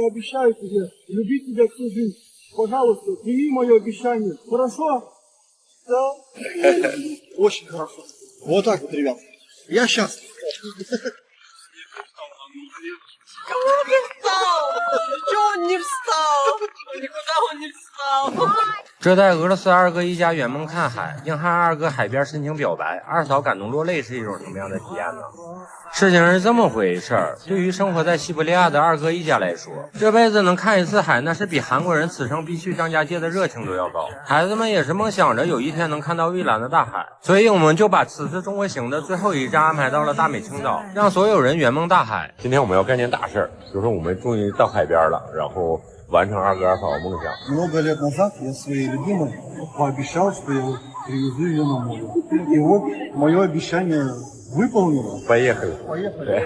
Я обещаю тебе любить тебя всю жизнь. Пожалуйста, прими мое обещание. Хорошо? Да. Очень хорошо. Вот так вот, ребят. Я счастлив. Он не встал! Чего он не встал? Никуда он не встал!这带俄罗斯二哥一家圆梦看海，硬汉二哥海边深情表白，二嫂感动落泪是一种什么样的体验呢？事情是这么回事儿，对于生活在西伯利亚的二哥一家来说，这辈子能看一次海，那是比韩国人此生必去张家界的热情都要高。孩子们也是梦想着有一天能看到蔚蓝的大海，所以我们就把此次中国行的最后一站安排到了大美青岛，让所有人圆梦大海。今天我们要干件大事儿，就是我们终于到海边了，然后完成二哥二嫂的梦想。Много лет назад я своей любимой пообещал, что я привезу ее на море. И вот мое обещание выполнено. Поехали. Поехали.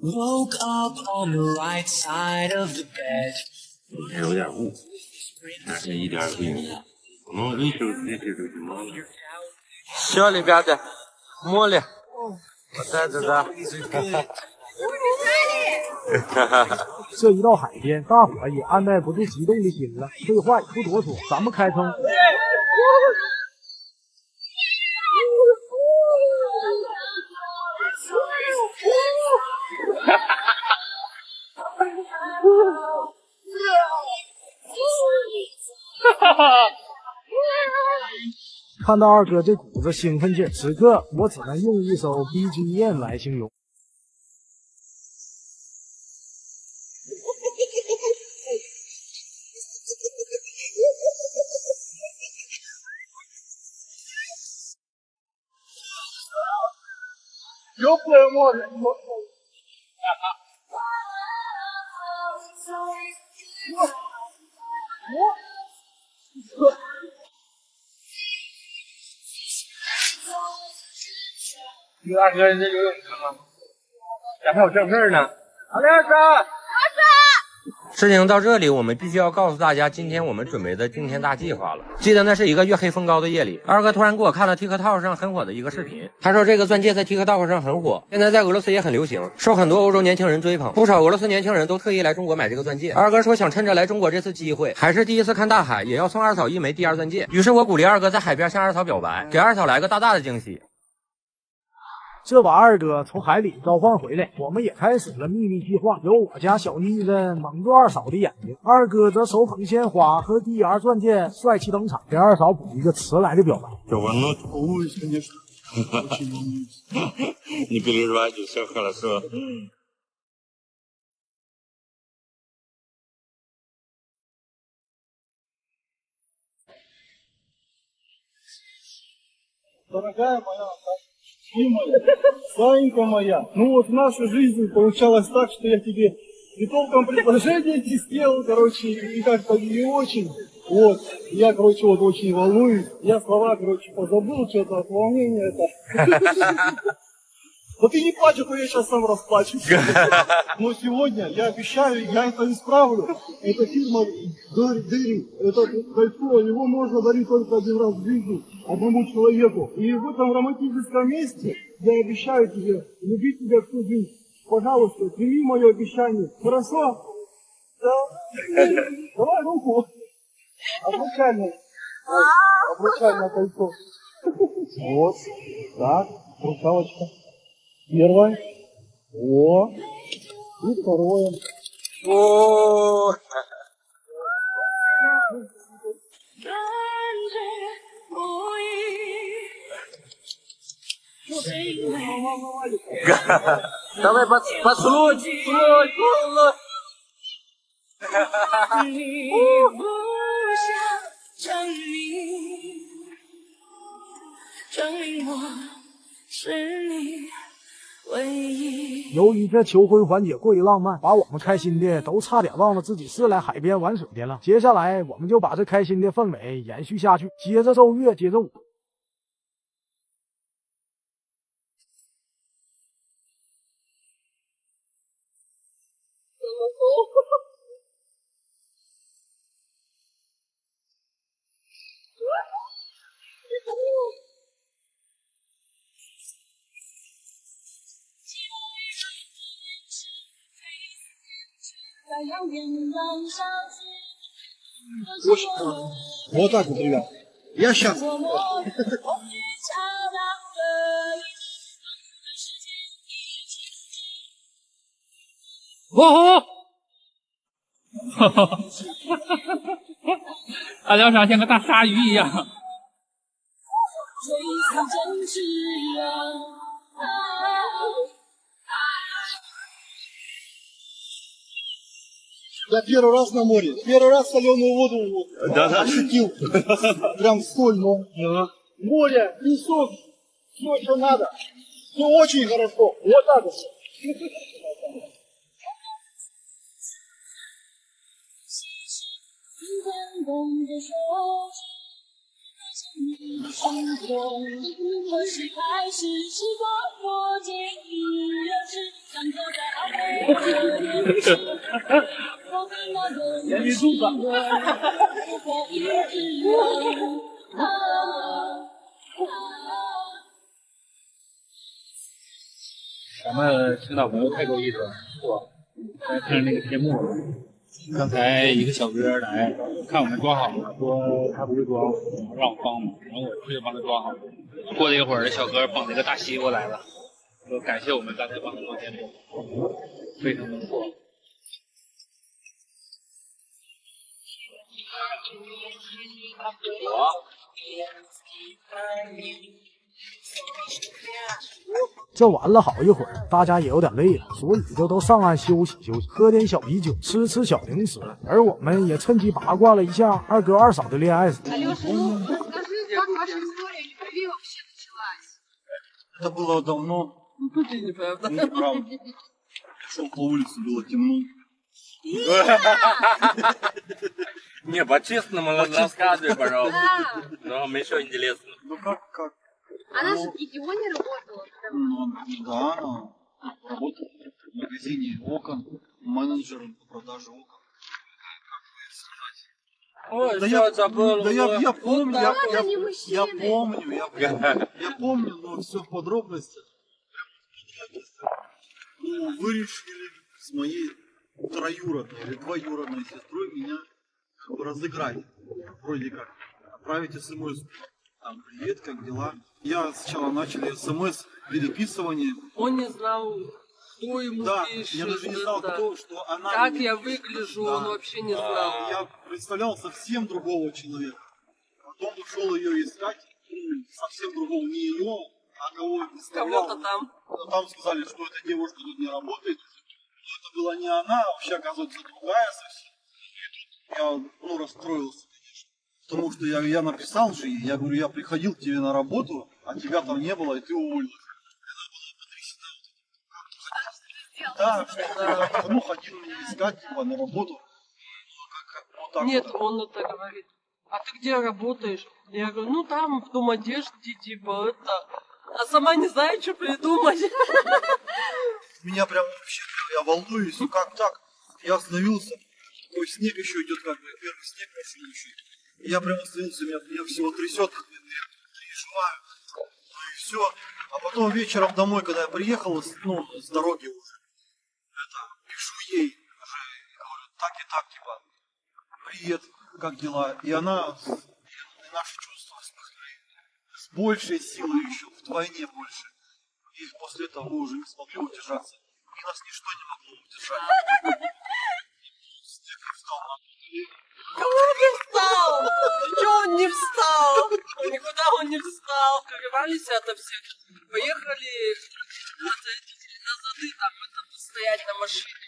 Woke up on the right side of the bed. 今天有点雾，但是一点也不影响。我们维修这些都行吗？小里边的，摸了，我带着的。这一到海边，大伙也按耐不住激动的心了。废话也不多说，咱们开坑。看到二哥这股子兴奋劲，此刻我只能用一首 BGM 来形容。Теплое море. 刘大哥，你这游泳行吗？咱还有正事儿呢。好嘞，二哥。事情到这里，我们必须要告诉大家，今天我们准备的惊天大计划了。记得那是一个月黑风高的夜里，二哥突然给我看了 TikTok 上很火的一个视频，他说这个钻戒在 TikTok 上很火，现在在俄罗斯也很流行，受很多欧洲年轻人追捧，不少俄罗斯年轻人都特意来中国买这个钻戒。二哥说想趁着来中国这次机会，还是第一次看大海，也要送二嫂一枚第二钻戒。于是我鼓励二哥在海边向二嫂表白，给二嫂来个大大的惊喜。这把二哥从海里召唤回来，我们也开始了秘密计划。由我家小妮子蒙住二嫂的眼睛，二哥则手捧鲜花和DR钻戒帅气登场，给二嫂补一个迟来的表白。Волнуюсь, конечно. Не переживайте, все хорошо. Дорогая моя, Санька моя, ну вот наша жизнь получалась так, что я тебе и толком предложение не сделал, короче, и как-то не очень. Вот, я, короче, вот очень волнуюсь. Я слова, короче, позабыл, что-то от волнения это. Да ты не плачь, а то я сейчас сам расплачусь. Но сегодня, я обещаю, я это исправлю. Это фирма Дыри. Это кольцо, его можно дарить только один раз в жизни одному человеку. И в этом романтическом месте я обещаю тебе любить тебя всю жизнь. Пожалуйста, прими мое обещание. Хорошо? Да? Давай руку. Обручальное кольцо. Вот. Так, русалочка. Первое. О. И второе. О. Давай поцелуй.由于这求婚环节过于浪漫，把我们开心的都差点忘了自己是来海边玩水的了。接下来我们就把这开心的氛围延续下去，接着奏乐，接着舞。Вот так вот, ребят. Я сейчас.哦，大辽傻像个大鲨鱼一样。Я первый раз на море. Первый раз соленую воду ощутил. Прям соль, но. Море, песок, все, что надо. Все очень хорошо. Вот так вот. Я медуза.咱们青岛朋友太够意思了，是吧？在看那个节目，刚才一个小哥来看我们装好了，说他不会装，让我帮忙，然后我去帮他装好了。过了一会儿，小哥捧着个大西瓜来了，说感谢我们刚才帮他做节目，非常不错。这玩了好一会儿，大家也有点累了，所以就都上岸休息休息，喝点小啤酒，吃小零食。而我们也趁机八卦了一下二哥二嫂的恋爱史。 Это было давно. Неправда. Неправда. Шел по улице, было темно. Не, по-честному рассказывай, пожалуйста. Но еще интересно. Ну как? Она же в ГИТИО не работала. Ну, да, она работает в магазине окон, менеджером по продаже окон. Ой, Да всё, я, забыл. да я помню, Вот так вот. не мужчина. я помню, но все в подробностях. Ну, вы решили с моей троюродной или двоюродной сестрой меня как бы разыграть. Вроде как. Отправить смс. Там, привет, как дела? Я сначала начали смс переписывание. Он не знал, кто ему Да, пишет. я даже не знал, это. кто, что она... Как мне я пишет. выгляжу, Да. он вообще не знал. Я представлял совсем другого человека. Потом ушел ее искать, совсем другого, не ее, а кого представлял. Кого-то там. Но там сказали, что эта девушка тут не работает. Но это была не она, а вообще, оказывается, другая совсем. И тут я, расстроился, конечно. Потому что я написал же ей, я говорю, я приходил к тебе на работу, а тебя там не было, и ты уволилась. Да, что ходил меня искать, типа, на работу. Вот так Нет, вот. он это говорит. А ты где работаешь? Я говорю, ну там, в том одежде, типа, это. А сама не знаю, что придумать. Меня прям вообще, я волнуюсь, ну как так? Я остановился, такой снег еще идет, как бы, первый снег пошел еще. И я прям остановился, меня всего трясет, я переживаю. Ну и все. А потом вечером домой, когда я приехал, с дороги уже, пишу ей, уже, говорю, так и так, типа, привет, как дела? И она, наши чувства с большей силой еще, вдвойне больше. И после этого мы уже не смогли удержаться. И нас ничто не могло удержать. Снег встал на колени. Кого не встал? Чего он не встал? Никуда он не встал. Скрывались ото всех. Поехали назад, там, постоять на машине.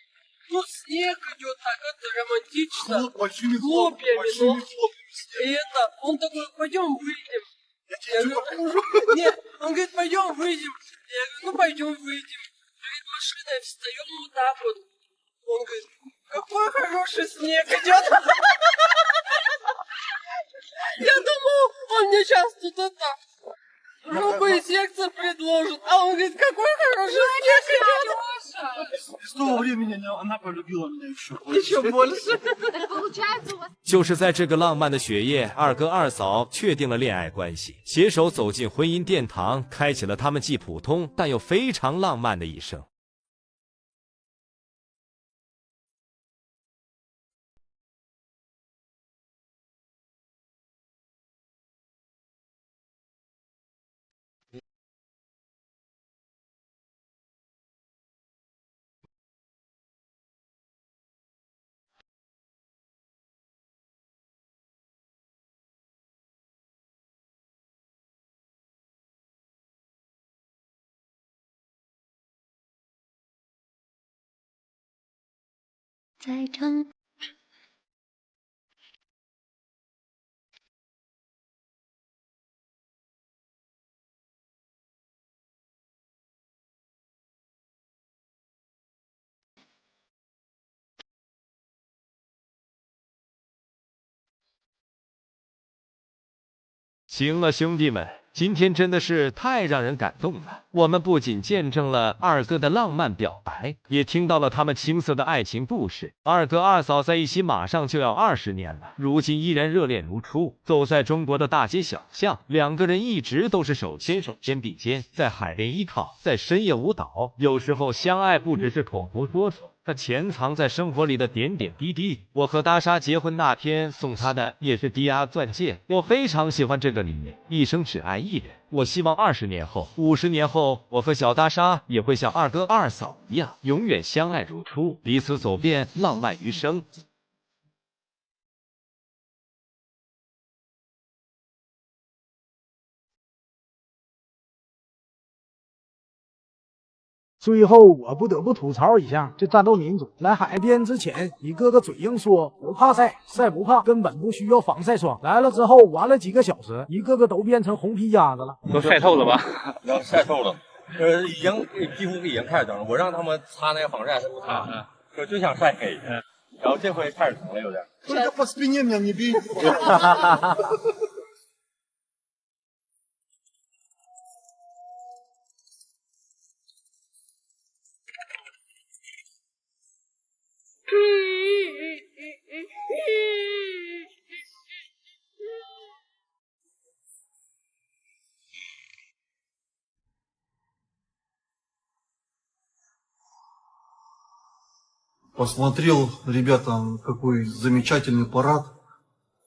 Ну, снег идет так, это романтично. Большими Хлопьями, хлопьями снег. И это, он такой, пойдем выйдем. Я Я тебе что-то говорю, нет, он говорит, пойдем выйдем. Я говорю, ну пойдем выйдем. Перед машиной встаем вот так вот. Он говорит, какой хороший снег идет. Я думал, он мне сейчас тут это грубые секции предложит. А он говорит, какой хороший снег идет. С того времени она полюбила меня еще больше. Еще больше. Так получается у вас...就是在这个浪漫的雪夜，二哥二嫂确定了恋爱关系，携手走进婚姻殿堂，开启了他们既普通但又非常浪漫的一生。在等。行了，兄弟们，今天真的是太让人感动了。我们不仅见证了二哥的浪漫表白，也听到了他们青涩的爱情故事。二哥二嫂在一起马上就要20年了，如今依然热恋如初。走在中国的大街小巷，两个人一直都是手牵手、肩并肩，在海边依靠，在深夜舞蹈。有时候相爱不只是口头说说，它潜藏在生活里的点点滴滴。我和大莎结婚那天送她的也是低压钻戒，我非常喜欢这个理念，一生只爱一人。我希望20年后、50年后，我和小大莎也会像二哥二嫂一样，永远相爱如初，彼此走遍浪漫余生。最后我不得不吐槽一下这战斗民族，来海边之前一个个嘴硬说不怕晒，晒不怕，根本不需要防晒霜。来了之后玩了几个小时，一个个都变成红皮鸭子了，都晒透了吧？要晒透了，皮肤已经开始长了。我让他们擦那个防晒，他不擦，说就想晒黑。然后这回开始疼了有点。Только по спине меня не бей. Посмотрел, ребята, какой замечательный парад,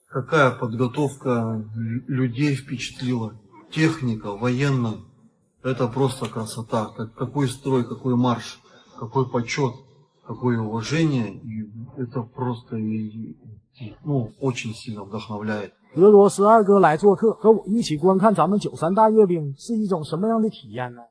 какая подготовка людей впечатлила, техника, военная, это просто красота, какой строй, какой марш, какой почет, какое уважение, и это просто очень сильно вдохновляет. 俄罗斯二哥来做客，和我一起观看咱们93大阅兵是一种什么样的体验呢？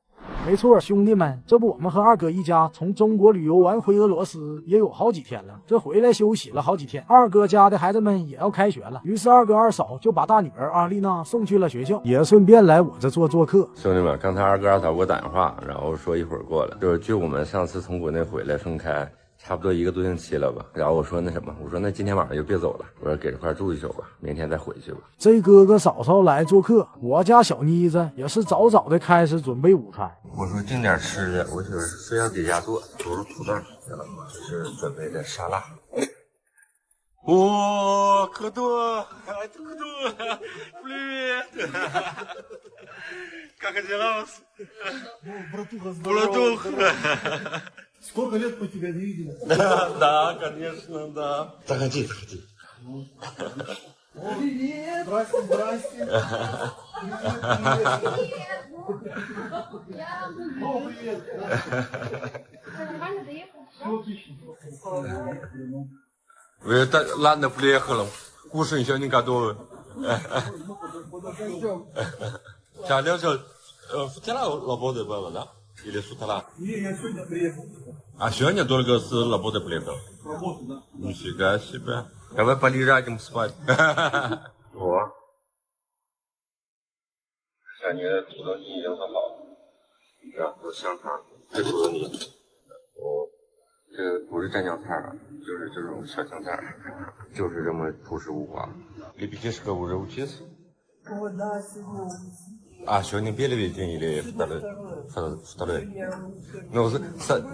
没错，兄弟们，这不我们和二哥一家从中国旅游完回俄罗斯也有好几天了，这回来休息了好几天。二哥家的孩子们也要开学了，于是二哥二嫂就把大女儿阿丽娜送去了学校，也顺便来我这做客。兄弟们，刚才二哥二嫂给我打电话，然后说一会儿过来，就是距我们上次从国内回来分开差不多1个多星期了吧。然后我说那什么，我说那今天晚上就别走了，我说给这块住一宿吧，明天再回去吧。这哥哥嫂嫂来做客，我家小妮子也是早早的开始准备午餐。我说订点吃的，我就是非要在家做，都是土豆，这是准备的沙拉。О, кто? Кто? Привет! Как дела? Братуха, Братуха! Сколько лет мы тебя не видели? Да, конечно, да. Заходи, заходи. Привет! Здрасте, здрасте. Привет. Нормально доехал? Все отлично. Это, ладно, приехала. Кушай, еще не готовы. Сейчас, вчера работы было, да? Или с утра? Не, я сегодня приехал. А сегодня только с работы приехал? Работа, да. Нифига себе. Давай полежать спать. О. 感觉土豆泥已经很好，然后香肠，这土豆泥，这个不是蘸酱菜啊，就是这种小香菜，就是这么朴实无华。Ребятишка уже учится? Да, сегодня. А, сегодня первый день или второй? Ну,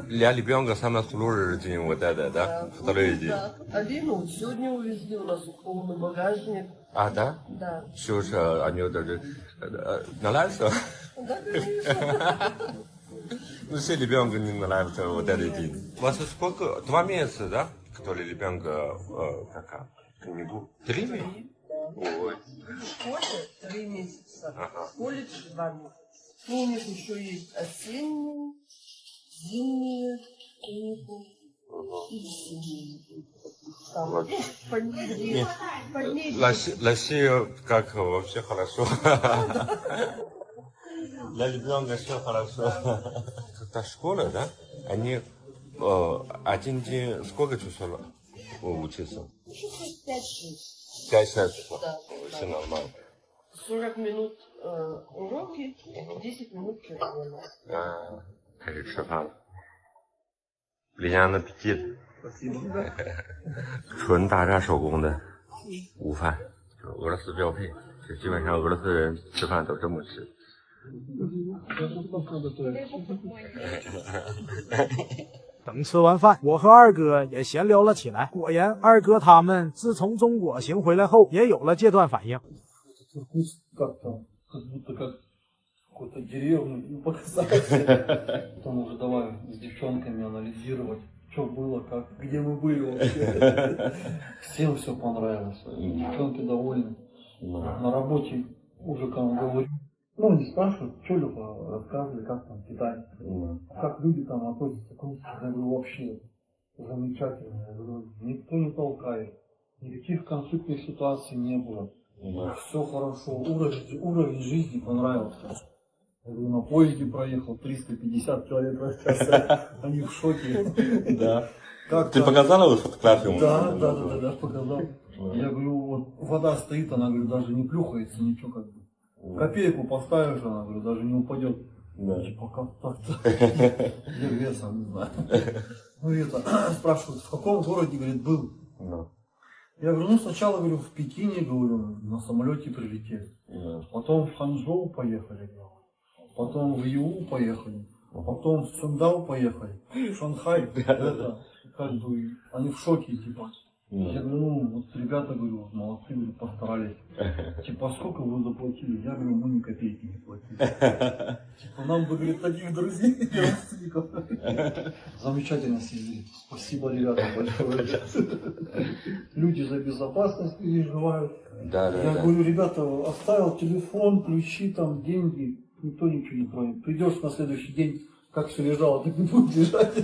для ребенка самый сложный день вот это, да? Второй день. Алину сегодня увезли у нас полный багажник. А, да? Да. Все же, они даже нравится? Да, конечно. Ну, все ребенку не нравится вот этот день. У вас сколько? 2 месяца, да? Который ребенка какая? Книгу? 3 месяца? Ой. В школе 3 месяца. Ага. В колледже 2 месяца. Ну, у них еще есть осенние, зимние каникулы и весенние. Там, Вот. Россия как вообще хорошо. Для ребенка все хорошо. Когда школа, да? Они один день сколько часов учиться? 5-6. 5 часов. Да. Все нормально. 40 минут уроки, 10 минут перерыва. 开始吃饭了。李阳的appetit。纯大闸手工的午饭，就是俄罗斯标配，就基本上俄罗斯人吃饭都这么吃。等吃完饭，我和二哥也闲聊了起来。果然，二哥他们自从中国行回来后，也有了戒断反应。какую-то деревню показать. Потом уже давай с девчонками анализировать, что было, как, где мы были вообще. Всем все понравилось. Девчонки довольны. На работе уже кому говорю. Ну, они спрашивают, что Люба, рассказывали, как там Китай. Как люди там относятся к русским. Я говорю, вообще замечательно. Я говорю, никто не толкает. Никаких конфликтных ситуаций не было. Все хорошо. Уровень жизни понравился. Я говорю, на поезде проехал 350 километров в час. Они в шоке. Да. Ты показала его фотографию? Да, показал. Я говорю, вот вода стоит, она, говорю, даже не плюхается, ничего как бы. Копейку поставишь, она, говорю, даже не упадет. Да. Типа как так-то? Я говорю, я сам не знаю. Ну и это, спрашивают, в каком городе, говорит, был? Я говорю, ну сначала, говорю, в Пекине, говорю, на самолете прилетели. Потом в Ханчжоу поехали, потом в Иу поехали, потом в Цюндау поехали, в Шанхай. Это, как бы, они в шоке, типа. Я говорю, ну, вот ребята, говорю, молодцы, говорю, постарались. Типа, сколько вы заплатили? Я говорю, мы ни копейки не платили. Типа, нам бы, говорит, таких друзей и родственников. Замечательно съездили. Спасибо, ребята, большое. Люди за безопасность переживают. Я говорю, ребята, оставил телефон, ключи, там, деньги. Никто ничего не тронет. Придешь на следующий день, как все лежало, так не будет лежать.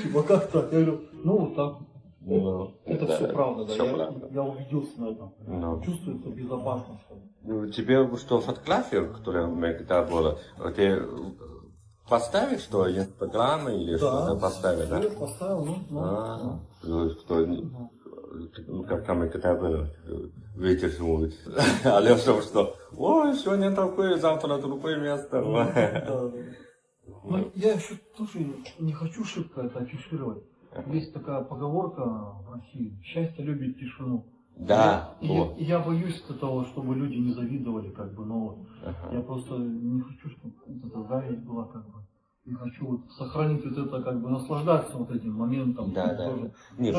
Типа, как так? Я говорю, ну, вот так. Это все правда, да. Я убедился на этом. Чувствуется безопасность. Тебе что, фотографию, которая у меня когда была, ты поставишь, что инстаграмы или что-то поставишь, да? Я поставил, как там и когда было, ветер шумит. А Леша что, ой, сегодня такое, завтра другое место. Но я еще тоже не хочу шибко это афишировать. Есть такая поговорка в России: счастье любит тишину. Да. Я боюсь того, чтобы люди не завидовали, как бы, но я просто не хочу, чтобы это зависть была, как бы. Я хочу вот сохранить вот это, как бы, наслаждаться вот этим моментом. Да. Тоже. Нет,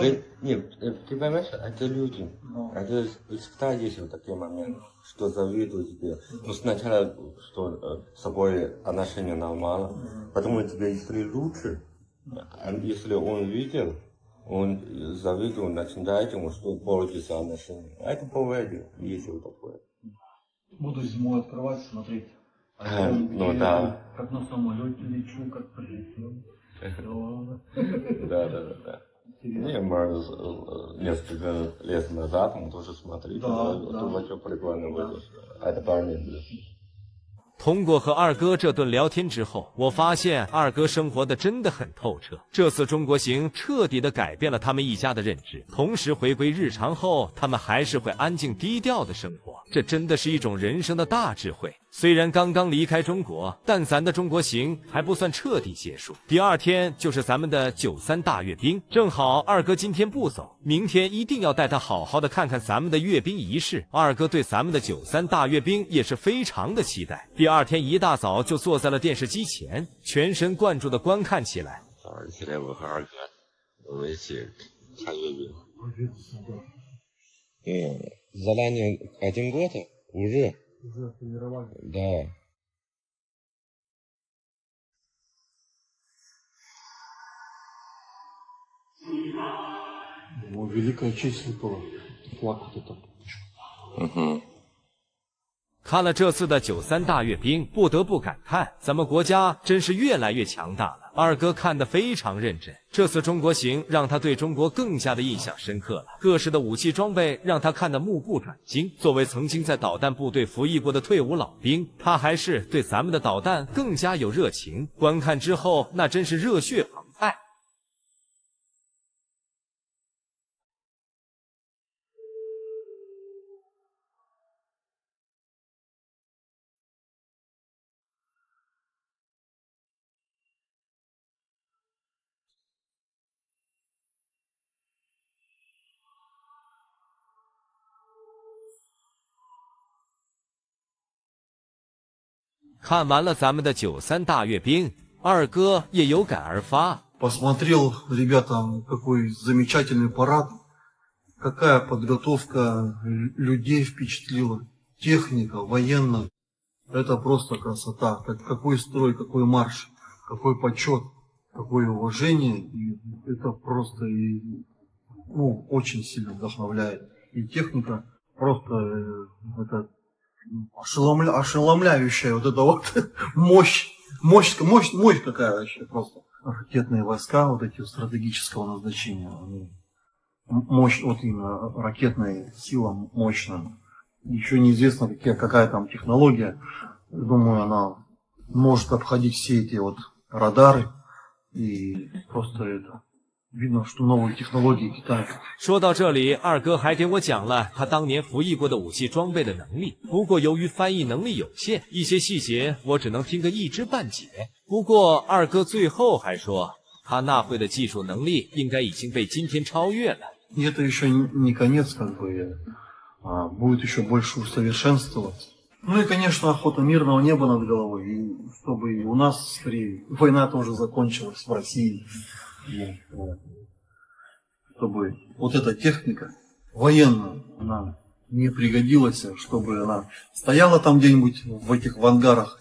ты понимаешь, это люди. Это всегда есть вот такие моменты, что завидуют тебе. Ну, сначала, что с собой отношения нормально, потом у тебя если лучше. Если он видел, он завидовал, начинает ему, что портится отношения. А это бывает, есть вот такое. Буду зимой открывать, смотреть. Да. Как на самолете лечу, как прилетел. Да. Не, мы несколько лет назад мы тоже смотрели. Это вообще прикольно было. Это парни. 通过和二哥这顿聊天之后，我发现二哥生活的真的很透彻。这次中国行彻底的改变了他们一家的认知，同时回归日常后，他们还是会安静低调的生活。这真的是一种人生的大智慧。虽然刚刚离开中国，但咱的中国行还不算彻底结束。第二天就是咱们的93大阅兵，正好二哥今天不走，明天一定要带他好好的看看咱们的阅兵仪式。二哥对咱们的93大阅兵也是非常的期待。第二天一大早就坐在了电视机前，全神贯注的观看起来。早上起来我和二哥我们一起看阅兵。Задание 1 год уже. Да. Великая честь выпала. Флаг вот это. 看了这次的93大阅兵，不得不感叹，咱们国家真是越来越强大了。二哥看得非常认真，这次中国行让他对中国更加的印象深刻了。各式的武器装备让他看得目不转睛。作为曾经在导弹部队服役过的退伍老兵，他还是对咱们的导弹更加有热情。观看之后，那真是热血澎湃。看完了咱们的93大阅兵，二哥也有感而发。Посмотрел, ребята, какой замечательный парад, какая подготовка людей впечатлила, техника, военная. Это просто красота. Какой строй, какой марш, какой почет, какое уважение. И это просто очень сильно вдохновляет. И техника просто это ошеломляющая вот эта вот мощь какая вообще просто. Ракетные войска вот эти стратегического назначения. Мощь, вот именно ракетная сила мощная. Еще неизвестно, какая там технология. Думаю, она может обходить все эти вот радары. И просто это... Видно, что новые технологии Китая。说到这里，二哥还给我讲了他当年服役过的武器装备的能力。不过由于翻译能力有限，一些细节我只能听个一知半解。不过二哥最后还说，他那会的技术能力应该已经被今天超越了。И это еще не конец, как бы, будет еще больше усовершенствоваться. Ну и, конечно, охота мирного неба над головой, и чтобы и у нас скорее война тоже закончилась в России. Чтобы вот эта техника военная, она не пригодилась, чтобы она стояла там где-нибудь в этих ангарах,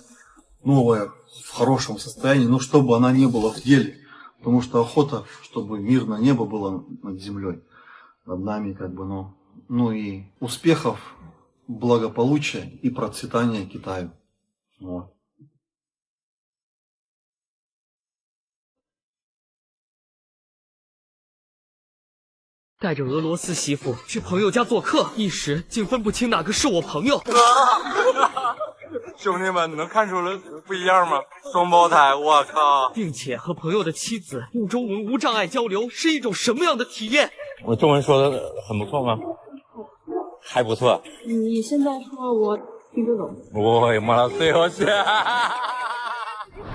новая, в хорошем состоянии, но чтобы она не была в деле. Потому что охота, чтобы мирное небо было над землей, над нами, как бы, ну и успехов, благополучия и процветания Китаю. Вот. 带着俄罗斯媳妇去朋友家做客，一时竟分不清哪个是我朋友。兄弟们，能看出来不一样吗？双胞胎，我靠！并且和朋友的妻子用中文无障碍交流是一种什么样的体验？我中文说的很不错吗？还不错。你现在说我听得懂。我妈的，最后是。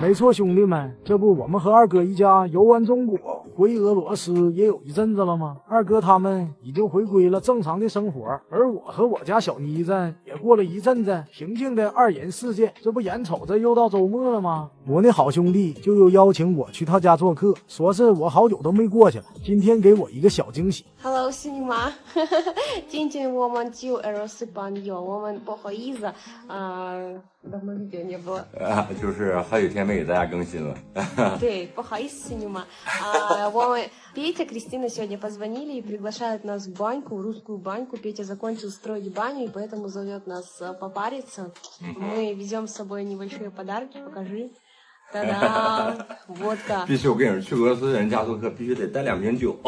没错，兄弟们，这不我们和二哥一家游玩中国，回俄罗斯也有一阵子了吗？二哥他们已经回归了正常的生活，而我和我家小妮子也过了一阵子平静的二人世界。这不眼瞅着又到周末了吗？我那好兄弟就又邀请我去他家做客，说是我好久都没过去了，今天给我一个小惊喜。Hello， 是你吗？今天我们就俄罗斯朋友，我们不好意思，давно видео не было。就是好几天没给大家更新了。对，不好意思，是你吗？我们Петя, Кристина сегодня позвонили и приглашают нас в баньку, в русскую баньку. Петя закончил строить баню, и поэтому зовет нас попариться. Мы везем с собой небольшие подарки, покажи. Та-дам! Водка. 必须，我跟你说，去俄罗斯人家做客必须得带2瓶酒。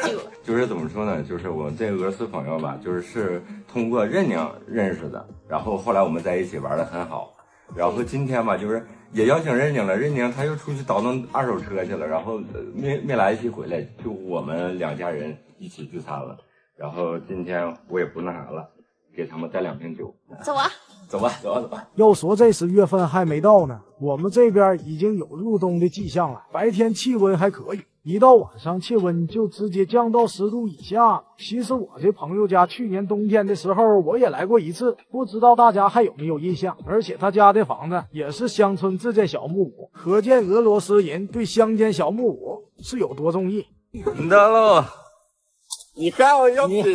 对，酒。就是怎么说呢？就是我这个俄罗斯朋友吧，就是通过任宁认识的，然后后来我们在一起玩的很好。然后今天吧，就是也邀请任宁了，任宁他又出去倒腾2手车去了，然后没来得及回来，就我们2家人一起聚餐了。然后今天我也不那啥了，给他们带2瓶酒。走啊！走吧，走吧，走吧。要说这10月份还没到呢，我们这边已经有入冬的迹象了。白天气温还可以，一到晚上气温就直接降到10度以下。其实我这朋友家去年冬天的时候我也来过一次，不知道大家还有没有印象。而且他家的房子也是乡村自建小木屋，可见俄罗斯人对乡间小木屋是有多中意。你到喽，你看我要不理。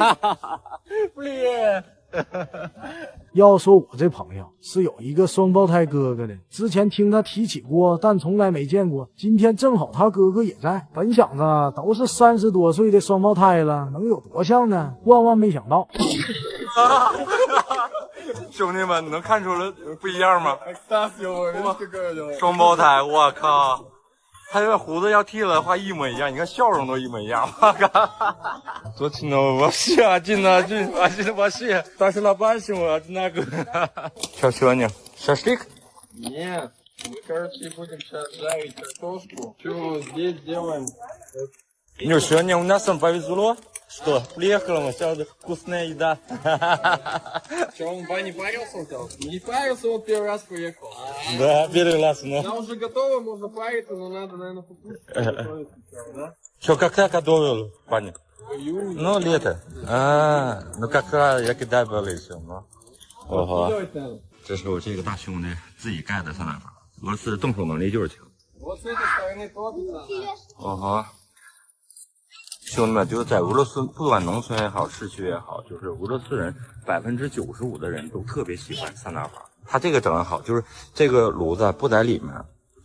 要说我这朋友是有一个双胞胎哥哥的，之前听他提起过，但从来没见过。今天正好他哥哥也在，本想着都是30多岁的双胞胎了，能有多像呢？万万没想到。兄弟们，能看出来不一样吗？大小双胞胎，我靠！他这胡子要剃了的话一模一样，你看笑容都一模一样。我靠！多亲哦，我是啊，真的，我是，但是老板是我那个。Что сегодня? Шашлык? Нет, мы, короче, будем сейчас жарить картошку. Что здесь делаем? Ну, сегодня у нас повезло, что приехала, мы сейчас вкусная еда. Что, он в бане парился у тебя? Не парился, вот первый раз приехал. Да, первый раз, но... Она уже готова, можно париться, но надо, наверное, покушать. Да? Что, когда готовил, паня? Ну, лето. Ну как раз я когда был еще, ну. Ого. 这是我这个大兄弟自己盖的三打房，俄罗斯动手能力就是强。Вот с этой стороны топится. 兄弟们，就是在俄罗斯，不管农村也好，市区也好，就是俄罗斯人95%的人都特别喜欢三打房。他这个整得好，就是这个炉子不在里面，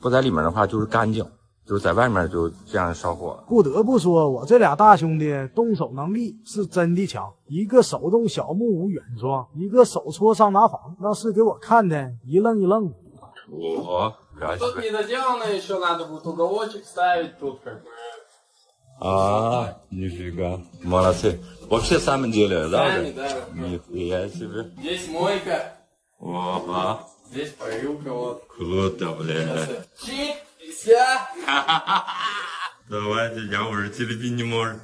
不在里面的话就是干净，就是在外面就这样烧火。不得不说，我这俩大兄弟动手能力是真的强，一个手动小木屋原装，一个手搓桑拿房，那是给我看的一愣一愣的。Тут не доделано, еще надо будет уголочек ставить тут как бы. Нифига. Молодцы. Вообще сами делали, да? Сами, да. Нифига себе. Здесь мойка. Ага. Здесь парилка, вот. Круто, бля. Чик, и ся. Давайте, я уже терпеть не могу.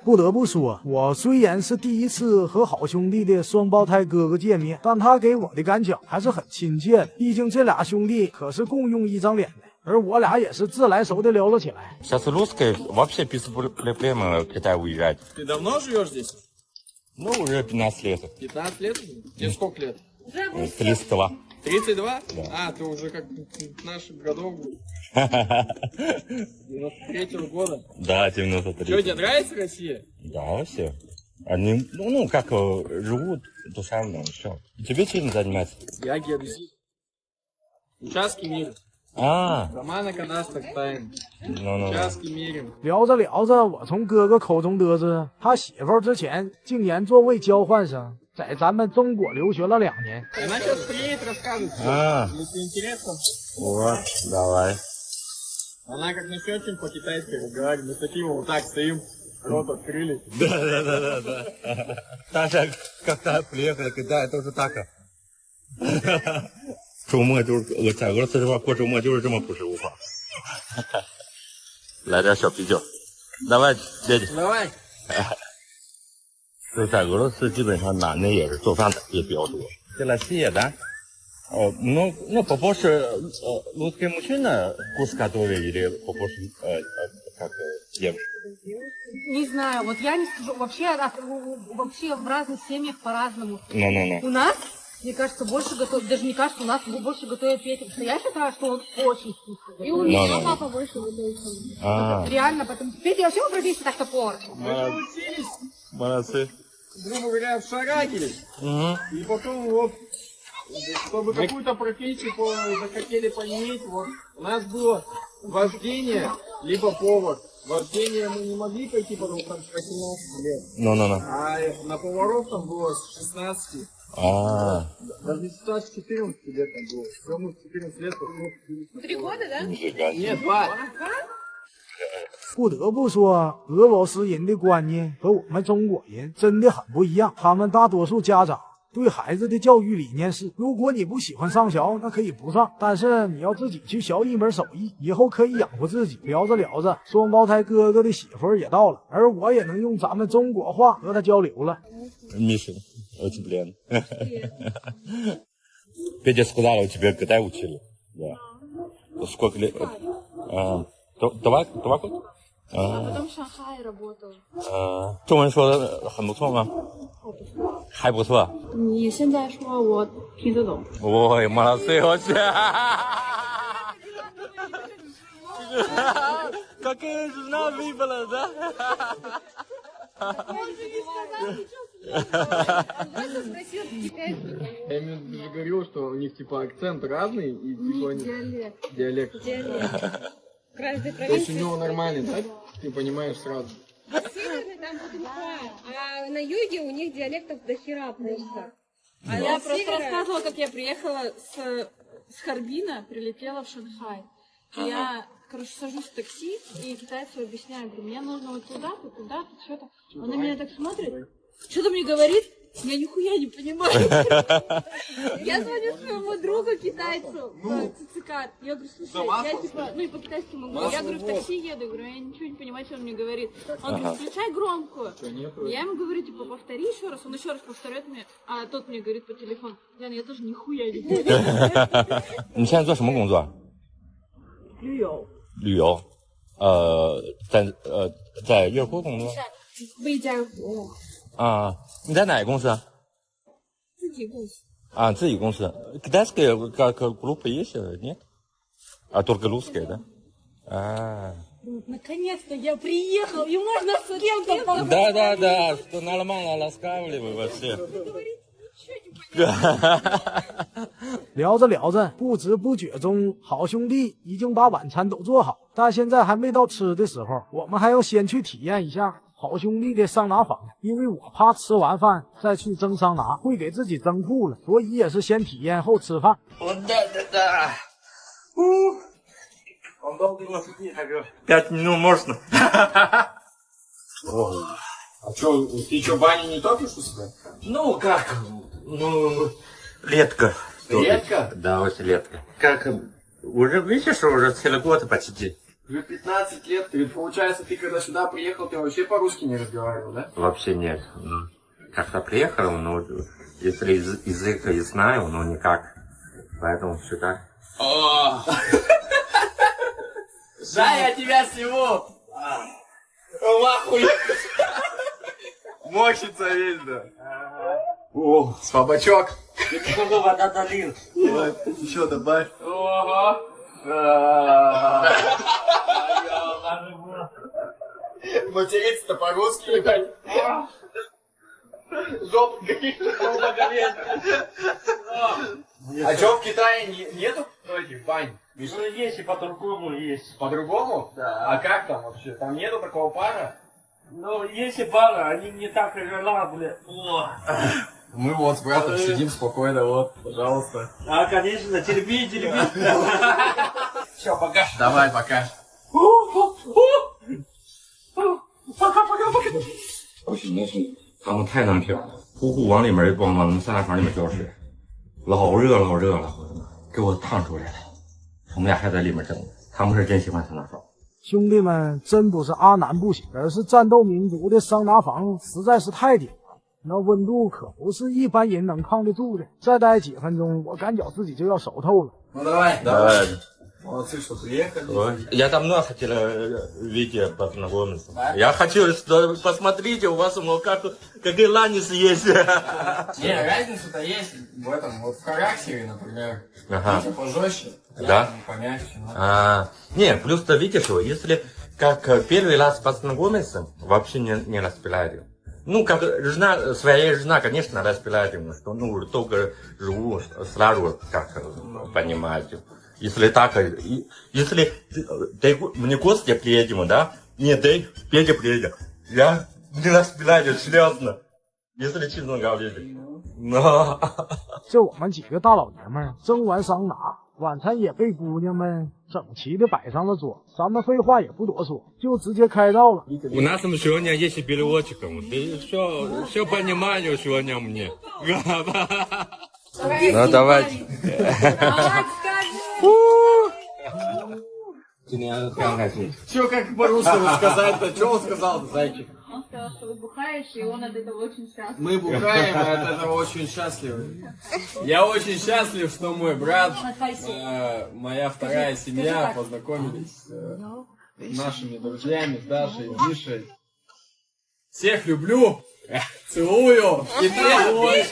不得不说，我虽然是第一次和好兄弟的双胞胎哥哥见面，但他给我的感觉还是很亲切的。毕竟这俩兄弟可是共用一张脸的，而我俩也是自来熟的聊了起来。Сейчас русская вообще без проблем в Китай уезжать. Ты давно живешь здесь? Ну, уже 15 лет. 15 лет? Тебе сколько лет? 32. 32? Да. А, ты уже как наших годов. 93-го года. Да, 93. Что, тебе нравится Россия? Да, вообще. Они, ну, как живут, душевно, все. Тебе чем заниматься? Я геодезист. Участки мерим. Дома на кадастр ставим. Участки мерим. 聊着聊着，我从哥哥口中得知，他媳妇之前竟然作为交换生，在咱们中国留学了2年。Она сейчас приедет, расскажет все. Если интересно. Вот, давай. Она как начнет чем по-китайски разговаривать, мы такие вот так стоим, рот открыли. Да. Даже когда приехали в Китай, тоже так. 周末就是在俄罗斯这块过周末就是这么朴实无华。来点小啤酒，давай，姐姐。Давай。就在俄罗斯，基本上男的也是做饭的也比较多。这来吃也的。Ну, побольше русские мужчины вкус готовят или побольше как девушки? Не знаю, вот я не скажу, вообще в разных семьях по-разному. No. У нас, мне кажется, больше готовят, даже не кажется, у нас больше готовят Петя, потому что я считаю, что он очень вкусный. И у меня папа больше готовит. Реально, потому что Петя вообще профессия так топор. Мы учились. Молодцы. Грубо говоря, в Шараге. И потом вот, чтобы какую-то профессию захотели поиметь, вот у нас было вождение, либо повар. Вождение мы не могли пойти, потому что 18 лет. No. А на поваров там было с 16. Даже не 16, 14 лет там было. Все, мы в 14 лет. 3 года, да? Нет, 2. 不得不说，俄罗斯人的观念和我们中国人真的很不一样。他们大多数家长对孩子的教育理念是：如果你不喜欢上学，那可以不上，但是你要自己去学一门手艺，以后可以养活自己。聊着聊着，双胞胎哥哥的媳妇儿也到了，而我也能用咱们中国话和他交流了。Миша, очень приятно. Петя сказала, у тебя когда учили? Да. Сколько лет? 2 года? Потом в Шанхае работал. 中文说的很不错吗？还不错。你现在说我听得懂。Ой, молодцы вообще! Какая жена выбрала, да? Я именно же говорил, что у них типа акцент разный и типа диалект. Каждой То есть у него нормальный, да? Ты понимаешь сразу. Северный там Путунхуа, а на юге у них диалектов до хера просто. А Я с просто севера- рассказывала, как я приехала с Харбина, прилетела в Шанхай. И я, короче, сажусь в такси, и китайцу объясняю, говорю, мне нужно вот туда-то, что-то. Он на меня так смотрит, что-то мне говорит, я нихуя не понимаю. Я звоню своему другу китайцу в ЦЦК. Я говорю, слушай, я типа, ну и по-китайски могу. Я говорю, в такси еду, говорю, я ничего не понимаю, что он мне говорит. Он говорит, включай громкую. Я ему говорю, типа, повтори еще раз. Он еще раз повторяет мне, а тот мне говорит по телефону, Яна, я тоже нихуя не понимаю. 你现在做什么工作？ 旅游。旅游。在月湖工作。魏家湖。啊，你在哪个公司？自己公司。А, 自己公司。Китайская группа есть? Нет? А только русская, да? А. Наконец-то я приехал, и можно с кем-то поговорить. Да, что нормально рассказывали вы вообще. 聊着聊着，不知不觉中，好兄弟已经把晚餐都做好，但现在还没到吃的时候，我们还要先去体验一下好兄弟的桑拿房，因为我怕吃完饭再去蒸桑拿会给自己蒸吐了，所以也是先体验后吃饭。Он долго не сидит, так 5 минут можно. А что, ты что, баню не топишь у себя? Ну, как? Ну, редко. Редко? Да, очень редко. Как, уже, видишь, уже целый год почти. Уже 15 лет. Ты, получается, ты когда сюда приехал, ты вообще по-русски не разговаривал, да? Вообще нет. Как-то приехал, но если язык я знаю, но никак. Поэтому все так. Жаль, я тебя сниму! Нахуй! Мочится весь, да. О, слабачок. Вода долил. Давай, еще добавь. Ого. Материться-то по-русски, ебать. Жопа горит. А что, в Китае нету этих бань? Ну, есть и по-другому есть. По-другому? Да. А как там вообще? Там нету такого пара? Ну, есть и пара, они не так релабли. Мы вот с братом сидим спокойно, вот, пожалуйста. А, конечно, терпи. Все, пока. Давай, пока. Пока. 不行，他们太难漂了，呼呼往里面往我们桑拿房里面浇水，老热了，我的妈，给我烫出来了。我们俩还在里面蒸，他们是真喜欢桑拿房。兄弟们，真不是阿南不行，而是战斗民族的桑拿房实在是太顶了，那温度可不是一般人能抗得住的。再待几分钟，我感觉自己就要熟透了。Ну давай. Молодцы, что приехали. Я давно хотел видеть познакомиться. Я хочу посмотреть у вас, какие ланис есть. Не, разница-то есть в этом, вот в характере, например. Ага. Пожестче, да? Помягче. Не, плюс-то видишь, если как первый раз познакомиться, вообще не распиляет. Ну, как своя жена, конечно, распиляет ему, что только живу сразу, как понимаете. Если так, если мне Костя приедем, да? Нет, Петя приедет. Я не распиляю, серьезно. Если честно говорить. 这我们几个大老爷们儿蒸完桑拿，晚餐也被姑娘们整齐的摆上了桌。咱们废话也不多说，就直接开道了。У нас сегодня есть переводчиком. Все понимаю сегодня мне. Ну давайте. 今天非常开心。 Че, как по-русски сказать-то? Че он сказал-то, зайчик? Он сказал, что вы бухаешь, и он от этого очень счастлив. Мы бухаем, и от этого очень счастливы. Я очень счастлив, что мой брат, моя вторая семья познакомились с нашими друзьями, с Дашей, Мишей. Всех люблю, целую. И ты.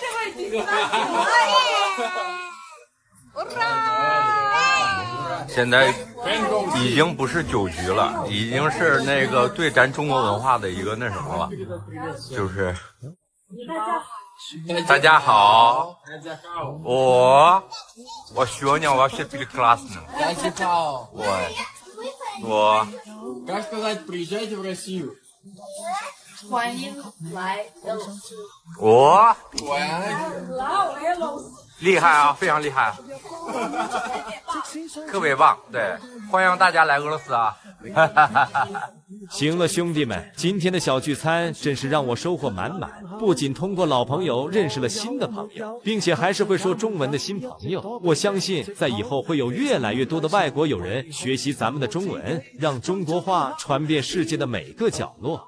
现在已经不是酒局了，已经是那个对咱中国文化的一个那什么了，就是大家好，我сегодня вообще прекрасно. Как сказать, приезжайте в Россию. 欢迎来俄罗斯。我老俄罗斯。厉害啊，非常厉害，特别棒。对，欢迎大家来俄罗斯啊！行了，兄弟们，今天的小聚餐真是让我收获满满。不仅通过老朋友认识了新的朋友，并且还是会说中文的新朋友。我相信，在以后会有越来越多的外国友人学习咱们的中文，让中国话传遍世界的每个角落。